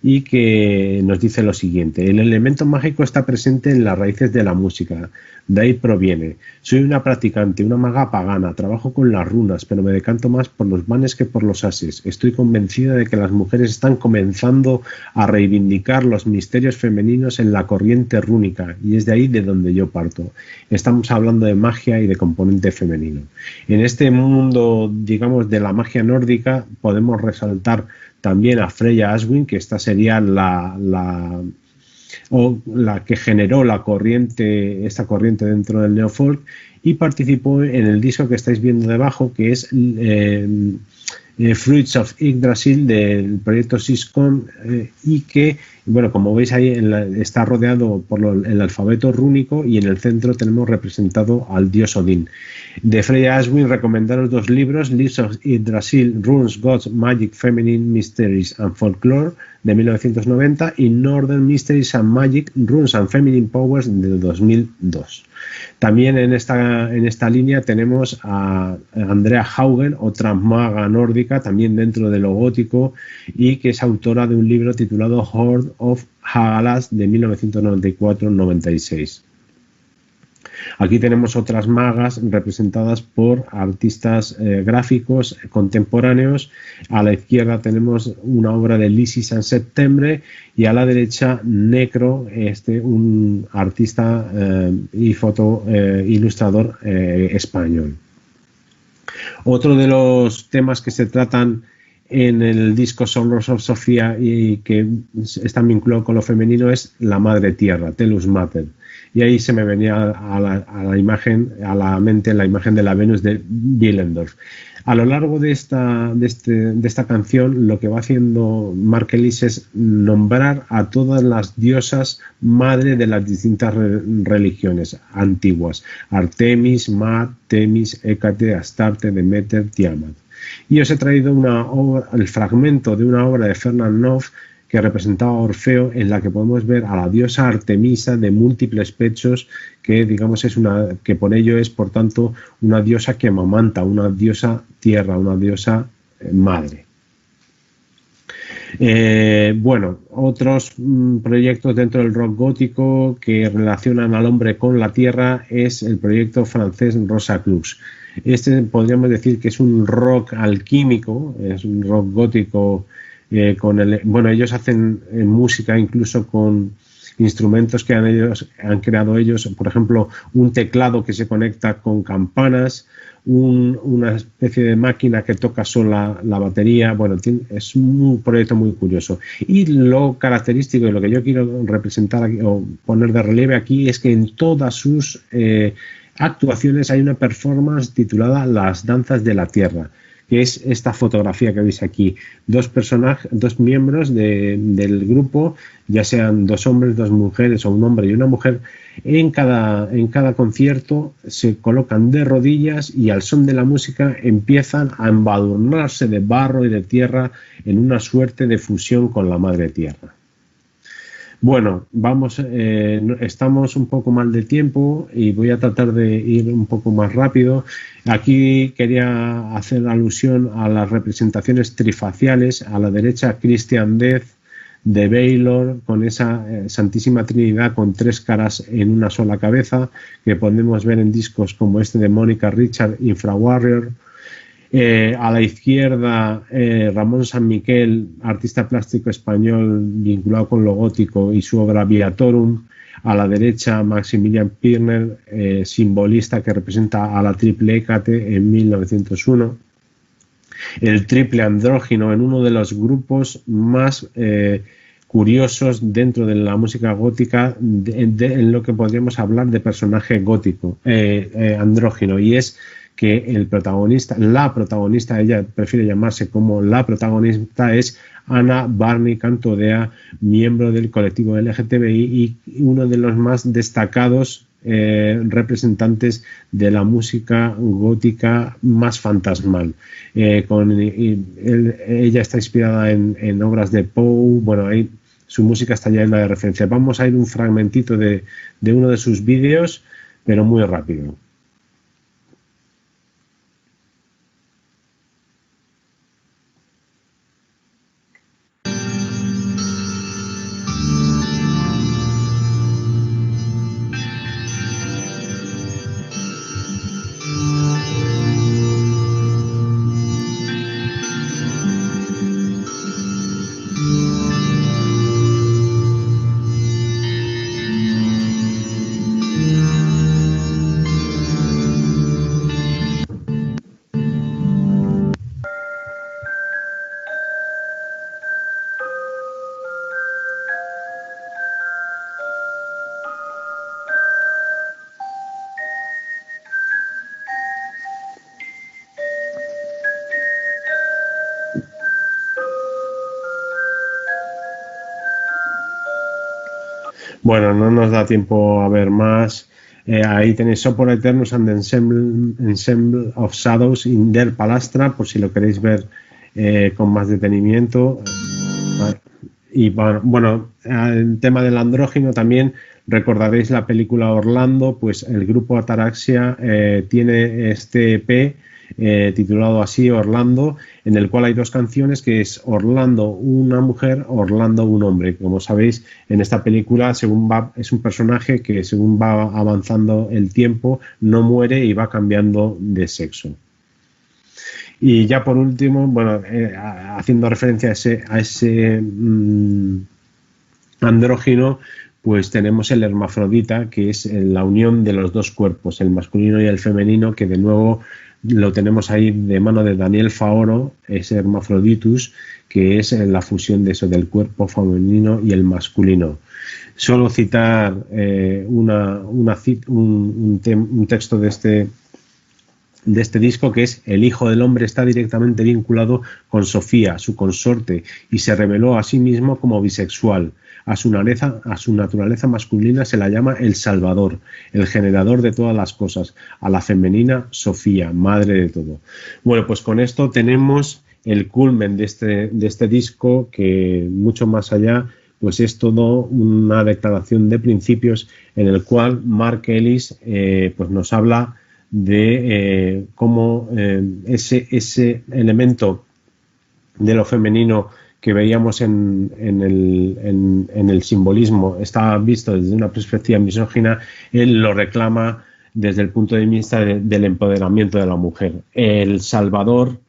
Speaker 2: y que nos dice lo siguiente: el elemento mágico está presente en las raíces de la música, de ahí proviene. Soy una practicante, una maga pagana, trabajo con las runas, pero me decanto más por los manes que por los ases. Estoy convencida de que las mujeres están comenzando a reivindicar los misterios femeninos en la corriente rúnica, y es de ahí de donde yo parto. Estamos hablando de magia y de componente femenino. En este mundo, digamos, de la magia nórdica, podemos resaltar también a Freya Aswyn, que esta sería la que generó esta corriente dentro del neofolk, y participó en el disco que estáis viendo debajo, que es Fruits of Yggdrasil del proyecto Siscom, y que, bueno, como veis ahí está rodeado por el alfabeto rúnico, y en el centro tenemos representado al dios Odín. De Freya Aswyn recomendaros dos libros: Lives of Yggdrasil, Runes, Gods, Magic, Feminine Mysteries and Folklore, de 1990, y Northern Mysteries and Magic, Runes and Feminine Powers, de 2002. También en esta línea tenemos a Andrea Haugen, otra maga nórdica, también dentro de lo gótico, y que es autora de un libro titulado Horde of Hagalas, de 1994-96. Aquí tenemos otras magas representadas por artistas gráficos contemporáneos. A la izquierda tenemos una obra de Lysis en Septembre, y a la derecha Necro, un artista y ilustrador español. Otro de los temas que se tratan en el disco Songs of Sophia y que están vinculados con lo femenino es la madre tierra, Tellus Mater. Y ahí se me venía a la mente la imagen de la Venus de Willendorf. A lo largo de esta canción, lo que va haciendo Mark Ellis es nombrar a todas las diosas madre de las distintas religiones antiguas: Artemis, Mat, Temis, Hécate, Astarte, Demeter, Tiamat. Y os he traído el fragmento de una obra de Fernand Noff que representaba a Orfeo, en la que podemos ver a la diosa Artemisa de múltiples pechos, que digamos que por ello es, por tanto, una diosa que amamanta, una diosa tierra, una diosa madre. Bueno, otros proyectos dentro del rock gótico que relacionan al hombre con la tierra es el proyecto francés Rosacrux. Podríamos decir que es un rock alquímico, es un rock gótico. Ellos hacen música incluso con instrumentos que han creado ellos, por ejemplo, un teclado que se conecta con campanas, una especie de máquina que toca sola la batería. Bueno, es un proyecto muy curioso. Y lo característico y lo que yo quiero representar aquí, o poner de relieve aquí, es que en todas sus actuaciones hay una performance titulada Las Danzas de la Tierra, que es esta fotografía que veis aquí. Dos miembros del grupo, ya sean dos hombres, dos mujeres o un hombre y una mujer, en cada concierto se colocan de rodillas y al son de la música empiezan a embadurnarse de barro y de tierra en una suerte de fusión con la madre tierra. Bueno, estamos un poco mal de tiempo y voy a tratar de ir un poco más rápido. Aquí quería hacer alusión a las representaciones trifaciales. A la derecha, Christian Death de Baylor, con esa Santísima Trinidad con tres caras en una sola cabeza, que podemos ver en discos como este de Mónica Richard, Infra Warrior. A la izquierda, Ramón San Miquel, artista plástico español vinculado con lo gótico y su obra Viatorum. A la derecha, Maximilian Pirner, simbolista que representa a la Triple Hécate en 1901. El triple andrógino, en uno de los grupos más curiosos dentro de la música gótica, en lo que podríamos hablar de personaje gótico, andrógino, y es que la protagonista, ella prefiere llamarse como la protagonista, es Ana Barney Cantodea, miembro del colectivo LGTBI y uno de los más destacados representantes de la música gótica más fantasmal. Ella está inspirada en obras de Poe. Bueno, su música está llena de referencias. Vamos a ir un fragmentito de uno de sus vídeos, pero muy rápido. Bueno, no nos da tiempo a ver más. Ahí tenéis Sopor Eternus and the Ensemble of Shadows in der Palastra, por si lo queréis ver con más detenimiento. Y bueno, el tema del andrógino también, recordaréis la película Orlando, pues el grupo Ataraxia tiene este EP titulado así, Orlando, en el cual hay dos canciones, que es Orlando una mujer, Orlando un hombre. Como sabéis, en esta película es un personaje que según va avanzando el tiempo no muere y va cambiando de sexo. Y ya por último, bueno, haciendo referencia a ese andrógino, pues tenemos el hermafrodita, que es la unión de los dos cuerpos, el masculino y el femenino, que de nuevo lo tenemos ahí de mano de Daniel Faoro, ese Hermafroditus, que es la fusión de eso, del cuerpo femenino y el masculino. Solo citar un texto de este disco, que es: el Hijo del Hombre está directamente vinculado con Sofía, su consorte, y se reveló a sí mismo como bisexual. A su naturaleza masculina se la llama el Salvador, el generador de todas las cosas. A la femenina, Sofía, madre de todo. Bueno, pues con esto tenemos el culmen de este disco, que mucho más allá, pues es todo una declaración de principios en el cual Mark Ellis pues nos habla de cómo ese elemento de lo femenino que veíamos en el simbolismo está visto desde una perspectiva misógina. Él lo reclama desde el punto de vista del empoderamiento de la mujer, el Salvador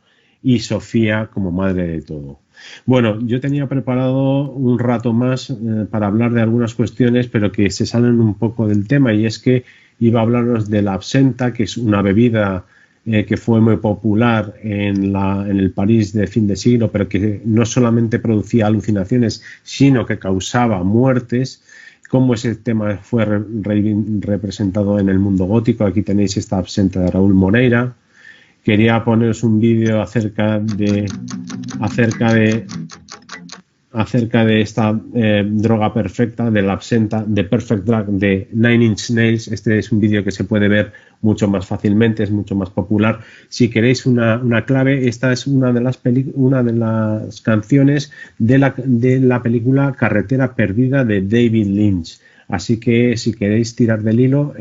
Speaker 2: y Sofía como madre de todo. Bueno, yo tenía preparado un rato más para hablar de algunas cuestiones, pero que se salen un poco del tema, y es que iba a hablaros de la absenta, que es una bebida que fue muy popular en el París de fin de siglo, pero que no solamente producía alucinaciones, sino que causaba muertes. Cómo ese tema fue representado en el mundo gótico. Aquí tenéis esta absenta de Raúl Moreira. Quería poneros un vídeo acerca de esta droga perfecta, de la absenta, de Perfect Drug, de Nine Inch Nails. Este es un vídeo que se puede ver mucho más fácilmente, es mucho más popular. Si queréis una clave, esta es una de las canciones de la película Carretera Perdida de David Lynch. Así que si queréis tirar del hilo,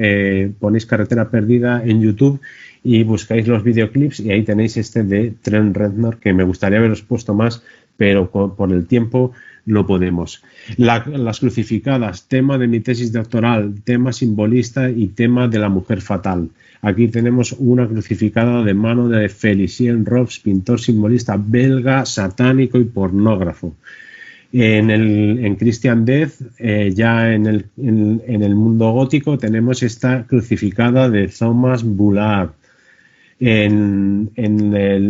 Speaker 2: ponéis Carretera Perdida en YouTube y buscáis los videoclips, y ahí tenéis este de Trent Reznor, que me gustaría haberos puesto más, pero por el tiempo no podemos. Las crucificadas, tema de mi tesis doctoral, tema simbolista y tema de la mujer fatal. Aquí tenemos una crucificada de mano de Félicien Robes, pintor simbolista belga, satánico y pornógrafo. En Christian Death, ya en el mundo gótico, tenemos esta crucificada de Thomas Bullard. En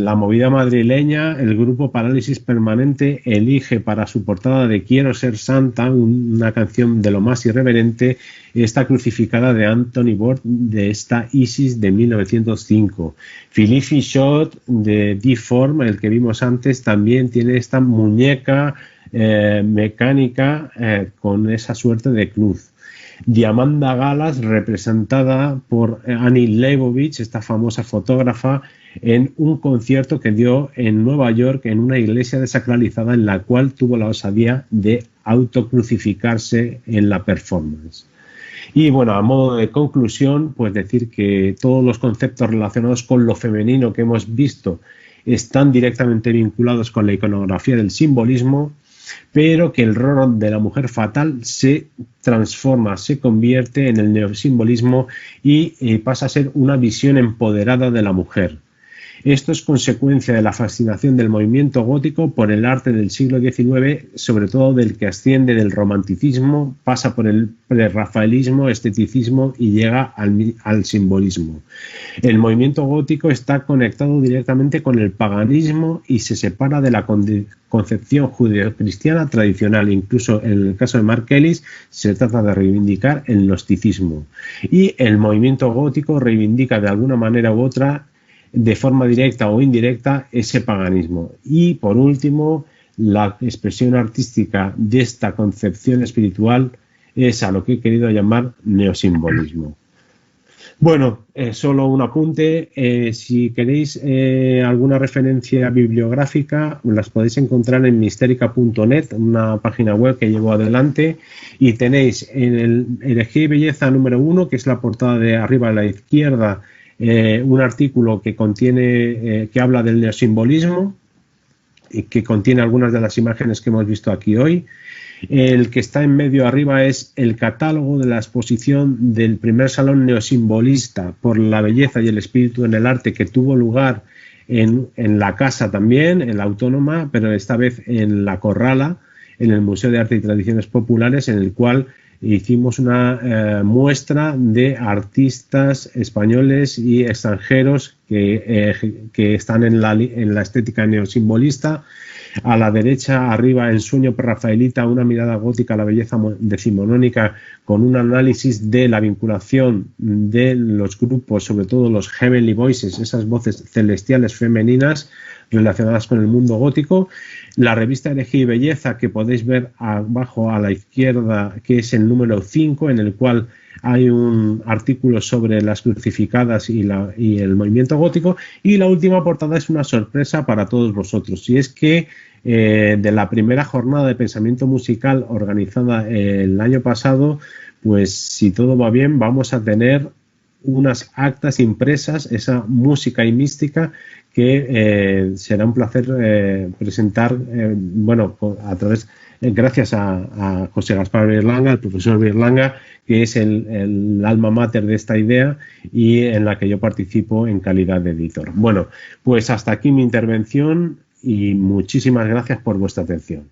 Speaker 2: la movida madrileña, el grupo Parálisis Permanente elige para su portada de Quiero ser santa, una canción de lo más irreverente, esta crucificada de Anthony Ward, de esta Isis de 1905. Philippe Fichot de D-Form, el que vimos antes, también tiene esta muñeca mecánica con esa suerte de cruz. Diamanda Galas, representada por Annie Leibovitz, esta famosa fotógrafa, en un concierto que dio en Nueva York en una iglesia desacralizada, en la cual tuvo la osadía de autocrucificarse en la performance. Y bueno, a modo de conclusión, pues decir que todos los conceptos relacionados con lo femenino que hemos visto están directamente vinculados con la iconografía del simbolismo, pero que el rol de la mujer fatal se transforma, se convierte en el neosimbolismo y pasa a ser una visión empoderada de la mujer. Esto es consecuencia de la fascinación del movimiento gótico por el arte del siglo XIX, sobre todo del que asciende del romanticismo, pasa por el prerrafaelismo, esteticismo y llega al simbolismo. El movimiento gótico está conectado directamente con el paganismo y se separa de la concepción judeocristiana tradicional. Incluso en el caso de Mark Ellis se trata de reivindicar el gnosticismo. Y el movimiento gótico reivindica de alguna manera u otra, de forma directa o indirecta, ese paganismo. Y por último, la expresión artística de esta concepción espiritual es a lo que he querido llamar neosimbolismo. Bueno, solo un apunte. Si queréis alguna referencia bibliográfica, las podéis encontrar en mistérica.net, una página web que llevo adelante, y tenéis en el Herejía y Belleza número 1, que es la portada de arriba a la izquierda, un artículo que contiene, que habla del neosimbolismo y que contiene algunas de las imágenes que hemos visto aquí hoy. El que está en medio arriba es el catálogo de la exposición del primer salón neosimbolista por la belleza y el espíritu en el arte, que tuvo lugar en la casa también, en la Autónoma, pero esta vez en la Corrala, en el Museo de Arte y Tradiciones Populares, en el cual hicimos una muestra de artistas españoles y extranjeros que están en la estética neosimbolista. A la derecha, arriba, en Sueño Prerrafaelita, una mirada gótica a la belleza decimonónica, con un análisis de la vinculación de los grupos, sobre todo los Heavenly Voices, esas voces celestiales femeninas relacionadas con el mundo gótico. La revista Herejía y Belleza, que podéis ver abajo a la izquierda, que es el número 5, en el cual hay un artículo sobre las crucificadas y el movimiento gótico. Y la última portada es una sorpresa para todos vosotros, y es que de la primera jornada de pensamiento musical organizada el año pasado, pues si todo va bien, vamos a tener unas actas impresas, esa música y mística, que será un placer presentar, a través, gracias a José Gaspar Berlanga, el profesor Berlanga, que es el alma mater de esta idea y en la que yo participo en calidad de editor. Bueno, pues hasta aquí mi intervención y muchísimas gracias por vuestra atención.